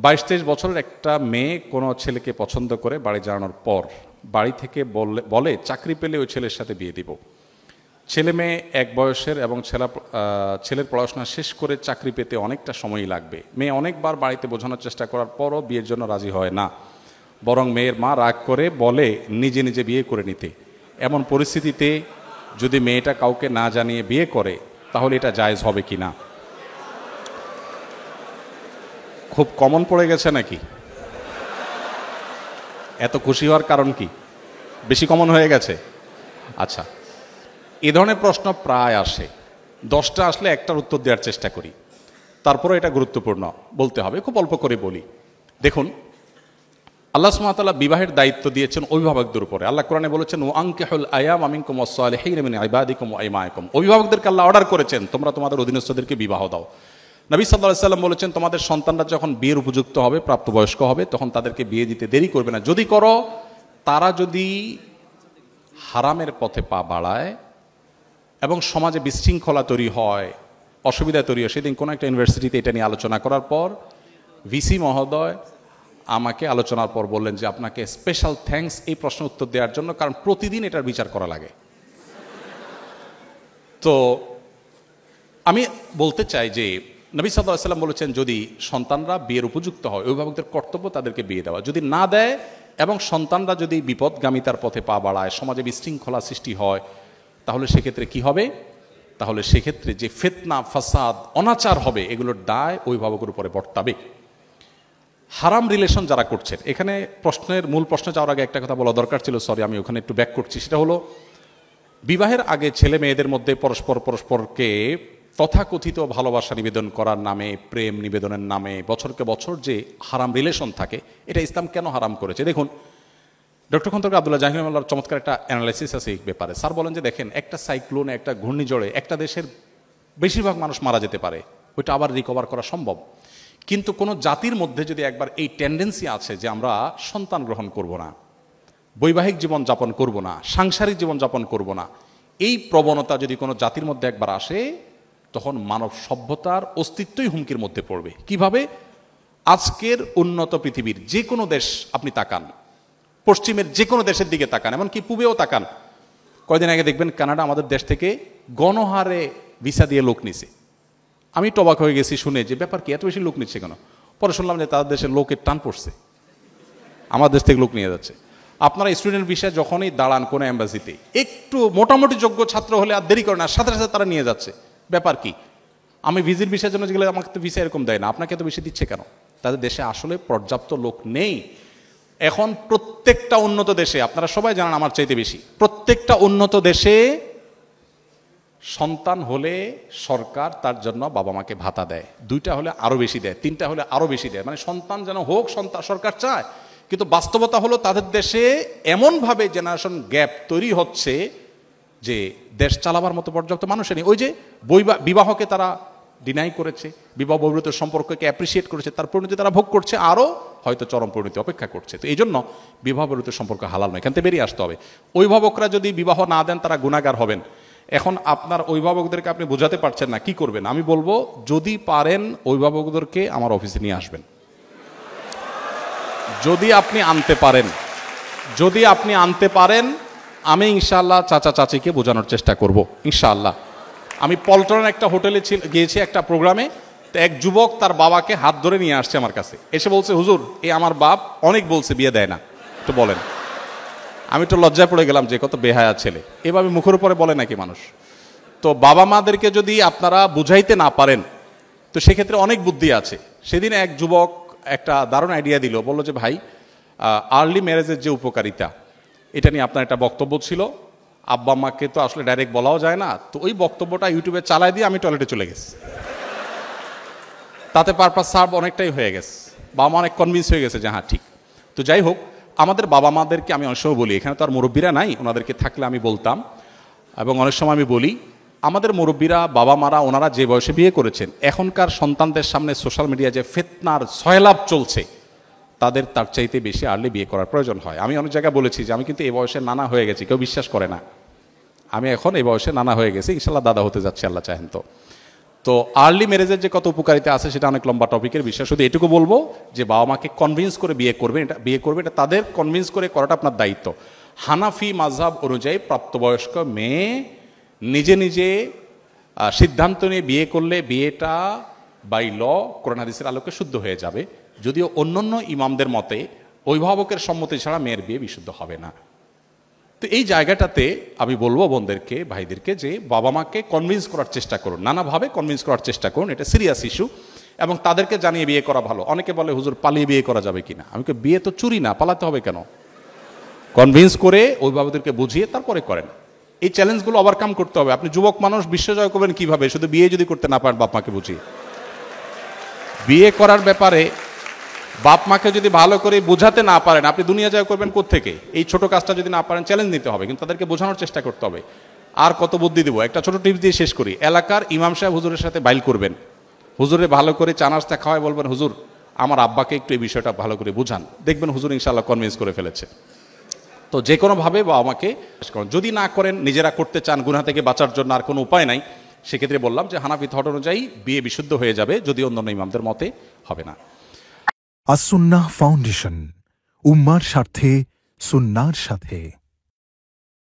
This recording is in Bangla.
22-23 বছরের একটা মেয়ে কোনো ছেলেকে পছন্দ করে বাড়ি জানানোর পর বাড়ি থেকে বলে চাকরি পেলে ওই ছেলের সাথে বিয়ে দিব। ছেলে মেয়ে এক বয়সের এবং ছেলের পড়াশোনা শেষ করে চাকরি পেতে অনেকটা সময়ই লাগবে। মেয়ে অনেকবার বাড়িতে বোঝানোর চেষ্টা করার পরও বিয়ের জন্য রাজি হয় না, বরং মেয়ের মা রাগ করে বলে নিজে নিজে বিয়ে করে নিতে। এমন পরিস্থিতিতে যদি মেয়েটা কাউকে না জানিয়ে বিয়ে করে তাহলে এটা জায়েজ হবে কি না? খুব কমন পড়ে গেছে নাকি? এত খুশি হওয়ার কারণ কি? বেশি কমন হয়ে গেছে? আচ্ছা, এ ধরনের প্রশ্ন প্রায় আসে। 10টা আসলে একটার উত্তর দেওয়ার চেষ্টা করি, তারপরে এটা গুরুত্বপূর্ণ বলতে হবে, খুব অল্প করে বলি। দেখুন, আল্লাহ সুবহানাহু ওয়া তাআলা বিবাহের দায়িত্ব দিয়েছেন অভিভাবকদের উপরে। আল্লাহ কোরআনে বলেছেন, ওয়া আনকিহুল আয়ামা মিনকুম ওয়াস-সালিহিনা মিন ইবাদিকুম ওয়া ইমাইকুম। অভিভাবকদেরকে আল্লাহ অর্ডার করেছেন তোমরা তোমাদের অধীনস্থদেরকে বিবাহ দাও। নবী সাল্লাল্লাহু আলাইহি ওয়াসাল্লাম বলেছেন, তোমাদের সন্তানরা যখন বিয়ের উপযুক্ত হবে, প্রাপ্তবয়স্ক হবে, তখন তাদেরকে বিয়ে দিতে দেরি করবে না। যদি করো, তারা যদি হারামের পথে পা বাড়ায় এবং সমাজে বিশৃঙ্খলা তৈরি হয়, অসুবিধা তৈরি হয়। সেদিন কোনো একটা ইউনিভার্সিটিতে এটা নিয়ে আলোচনা করার পর ভিসি মহোদয় আমাকে আলোচনার পর বললেন যে আপনাকে স্পেশাল থ্যাঙ্কস এই প্রশ্ন উত্তর দেওয়ার জন্য, কারণ প্রতিদিন এটার বিচার করা লাগে। তো আমি বলতে চাই যে নবী সাল্লাল্লাহু আলাইহি ওয়াসাল্লাম বলেছেন, যদি সন্তানরা বিয়ের উপযুক্ত হয় অভিভাবকদের কর্তব্য তাদেরকে বিয়ে দেওয়া। যদি না দেয় এবং সন্তানরা যদি বিপদগামিতার পথে পা বাড়ায়, সমাজে বিশৃঙ্খলা সৃষ্টি হয়, তাহলে সেক্ষেত্রে কি হবে? তাহলে সেক্ষেত্রে যে ফিতনা, ফাসাদ, অনাচার হবে, এগুলোর দায় অভিভাবকের উপরে বর্তাবে। হারাম রিলেশন যারা করছেন, এখানে মূল প্রশ্ন যাওয়ার আগে একটা কথা বলা দরকার ছিল, সরি আমি ওখানে একটু ব্যাক করছি। সেটা হলো, বিবাহের আগে ছেলে মেয়েদের মধ্যে পরস্পরকে তথাকথিত ভালোবাসা নিবেদন করার নামে, প্রেম নিবেদনের নামে বছরকে বছর যে হারাম রিলেশন থাকে, এটা ইসলাম কেন হারাম করেছে? দেখুন, ডক্টর খন্দকার আব্দুল্লাহ জাহির রহমাতুল্লাহর চমৎকার একটা অ্যানালাইসিস আছে এই ব্যাপারে। স্যার বলেন যে দেখেন, একটা সাইক্লোনে, একটা ঘূর্ণিঝড়ে একটা দেশের বেশিরভাগ মানুষ মারা যেতে পারে, ওইটা আবার রিকভার করা সম্ভব। কিন্তু কোনো জাতির মধ্যে যদি একবার এই টেন্ডেন্সি আছে যে আমরা সন্তান গ্রহণ করব না, বৈবাহিক জীবন যাপন করব না, সাংসারিক জীবন যাপন করব না, এই প্রবণতা যদি কোনো জাতির মধ্যে একবার আসে, তখন মানব সভ্যতার অস্তিত্বই হুমকির মধ্যে পড়বে। কিভাবে? আজকের উন্নত পৃথিবীর যে কোনো দেশ আপনি তাকান, পশ্চিমের যে কোনো দেশের দিকে তাকান, এমনকি পূবেও তাকান, কয়দিন আগে দেখবেন কানাডা আমাদের দেশ থেকে গণহারে ভিসা দিয়ে লোক নিছে। আমি টবাক হয়ে গেছি শুনে যে ব্যাপার কি, এত বেশি লোক নিচ্ছে কেন? পরে শুনলাম যে তাদের দেশের লোকের টান পড়ছে, আমার দেশ থেকে লোক নিয়ে যাচ্ছে। আপনারা স্টুডেন্ট ভিসা যখনই দাঁড়ান কোনো এম্বাসিতে, একটু মোটামুটি যোগ্য ছাত্র হলে আর দেরি করে না, সাথে সাথে তারা নিয়ে যাচ্ছে। ব্যাপার কি? আমি ভিজিট ভিসার জন্য গেলে আমাকে তো ভিসা এরকম দেয় না, আপনাকে তো বেশি দিচ্ছে কেন? তাদের দেশে আসলে পর্যাপ্ত লোক নেই। এখন প্রত্যেকটা উন্নত দেশে, আপনারা সবাই জানেন আমার চাইতে বেশি, প্রত্যেকটা উন্নত দেশে সন্তান হলে সরকার তার জন্য বাবা মাকে ভাতা দেয়, 2টা হলে আরো বেশি দেয়, 3টা হলে আরো বেশি দেয়। মানে সন্তান যেন হোক, সরকার চায়। কিন্তু বাস্তবতা হলো তাদের দেশে এমনভাবে জেনারেশন গ্যাপ তৈরি হচ্ছে যে দেশ চালাবার মতো পর্যাপ্ত মানুষ নেই। ওই যে বিবাহকে তারা ডিনাই করেছে, বিবাহ বহির্ভূত সম্পর্ককে অ্যাপ্রিসিয়েট করেছে, তার পরিণতি তারা ভোগ করছে, আরও হয়তো চরম পরিণতি অপেক্ষা করছে। তো এই জন্য বিবাহ বহির্ভূত সম্পর্ক হালাল নয়, এখান থেকে বেরিয়ে আসতে হবে। অভিভাবকরা যদি বিবাহ না দেন তারা গুনাহগার হবেন। এখন আপনার অভিভাবকদেরকে আপনি বোঝাতে পারছেন না, কি করবেন? আমি বলবো, যদি পারেন অভিভাবকদেরকে আমার অফিসে নিয়ে আসবেন। যদি আপনি আনতে পারেন, আমি ইনশাআল্লাহ চাচা চাচিকে বোঝানোর চেষ্টা করব ইনশাআল্লাহ। আমি পল্টনের একটা হোটেলে গিয়েছি একটা প্রোগ্রামে, তো এক যুবক তার বাবাকে হাত ধরে নিয়ে আসছে আমার কাছে, এসে বলছে, হুজুর এই আমার বাপ অনেক বলছে বিয়ে দেয় না, তো বলেন। আমি তো লজ্জায় পড়ে গেলাম যে কত বেহায়া ছেলে, এভাবে মুখের উপরে বলে নাকি মানুষ? তো বাবা মাদেরকে যদি আপনারা বুঝাইতে না পারেন, তো সেক্ষেত্রে অনেক বুদ্ধি আছে। সেদিন এক যুবক একটা দারুণ আইডিয়া দিল, বললো যে ভাই, আর্লি ম্যারেজের যে উপকারিতা, এটা নিয়ে আপনার একটা বক্তব্য ছিল, আব্বা আম্মাকে তো আসলে ডাইরেক্ট বলাও যায় না, তো ওই বক্তব্যটা ইউটিউবে চালাই দিয়ে আমি টয়লেটে চলে গেছি। তাতে পারপাস সার্ভ অনেকটাই হয়ে গেছে, বাবা মা অনেক কনভিন্স হয়ে গেছে যে হ্যাঁ ঠিক। তো যাই হোক, আমাদের বাবা মাদেরকে আমি অনেক সময় বলি, এখানে তো আর মুরব্বীরা নাই, ওনাদেরকে থাকলে আমি বলতাম, এবং অনেক সময় আমি বলি, আমাদের মুরব্বীরা, বাবা মারা, ওনারা যে বয়সে বিয়ে করেছেন, এখনকার সন্তানদের সামনে সোশ্যাল মিডিয়া যে ফিতনার সয়লাভ চলছে, তাদের তার চাইতে বেশি আর্লি বিয়ে করার প্রয়োজন হয়। আমি অনেক জায়গায় বলেছি যে আমি কিন্তু এই বয়সে নানা হয়ে গেছি, কেউ বিশ্বাস করে না। আমি এখন এই বয়সে নানা হয়ে গেছি, ইনশাল্লাহ দাদা হতে যাচ্ছি, আল্লাহ চাহেন তো। তো আর্লি ম্যারেজের যে কত উপকারিতা আছে সেটা অনেক লম্বা টপিকের বিষয়। শুধু এটুকু বলবো যে বাবা মাকে কনভিন্স করে বিয়ে করবেন, এটা তাদের কনভিন্স করে করাটা আপনার দায়িত্ব। হানাফি মাযহাব অনুযায়ী প্রাপ্তবয়স্ক মেয়ে নিজে নিজে সিদ্ধান্ত নিয়ে বিয়ে করলে বিয়েটা বাই ল কোরআন হাদিসের আলোকে শুদ্ধ হয়ে যাবে, যদিও অন্যান্য ইমামদের মতে অভিভাবকের সম্মতি ছাড়া মেয়ের বিয়ে বিশুদ্ধ হবে না। তো এই জায়গাটাতে আমি বলবো বোনদেরকে, ভাইদেরকে, যে বাবা মাকে কনভিন্স করার চেষ্টা করুন, নানাভাবে কনভিন্স করার চেষ্টা করুন। এটা সিরিয়াস ইস্যু এবং তাদেরকে জানিয়ে বিয়ে করা ভালো। অনেকে বলে হুজুর পালিয়ে বিয়ে করা যাবে কিনা, আমি বিয়ে তো চুরি না, পালাতে হবে কেন? কনভিন্স করে অভিভাবকদেরকে বুঝিয়ে তারপরে করেন। এই চ্যালেঞ্জগুলো ওভারকাম করতে হবে। আপনি যুবক মানুষ, বিশ্বজয় করবেন কিভাবে শুধু বিয়ে যদি করতে না পারেন বাপ মাকে বুঝিয়ে? বিয়ে করার ব্যাপারে বাপ মাকে যদি ভালো করে বোঝাতে না পারেন, আপনি দুনিয়া জয় করবেন কোত্থেকে? এই ছোট কাজটা যদি না পারেন চ্যালেঞ্জ নিতে হবে, কিন্তু তাদেরকে বোঝানোর চেষ্টা করতে হবে। আর কত বুদ্ধি দেবো, একটা ছোট টিপস দিয়ে শেষ করি। এলাকার ইমাম সাহেব হুজুরের সাথে বাইল করবেন, হুজুরে ভালো করে চা নাস্তা খাওয়ায় বলবেন হুজুর আমার আব্বাকে একটু এই বিষয়টা ভালো করে বুঝান, দেখবেন হুজুর ইনশাআল্লাহ কনভিন্স করে ফেলেছে। তো যে কোনোভাবে বাবা মাকে, যদি না করেন নিজেরা করতে চান গুনাহ থেকে বাঁচার জন্য আর কোনো উপায় নাই, সেক্ষেত্রে বললাম যে হানাফি থট অনুযায়ী বিয়ে বিশুদ্ধ হয়ে যাবে, যদি অন্যান্য ইমামদের মতে হবে না। আস-সুন্নাহ ফাউন্ডেশন, উম্মার স্বার্থে সুন্নাহর সাথে।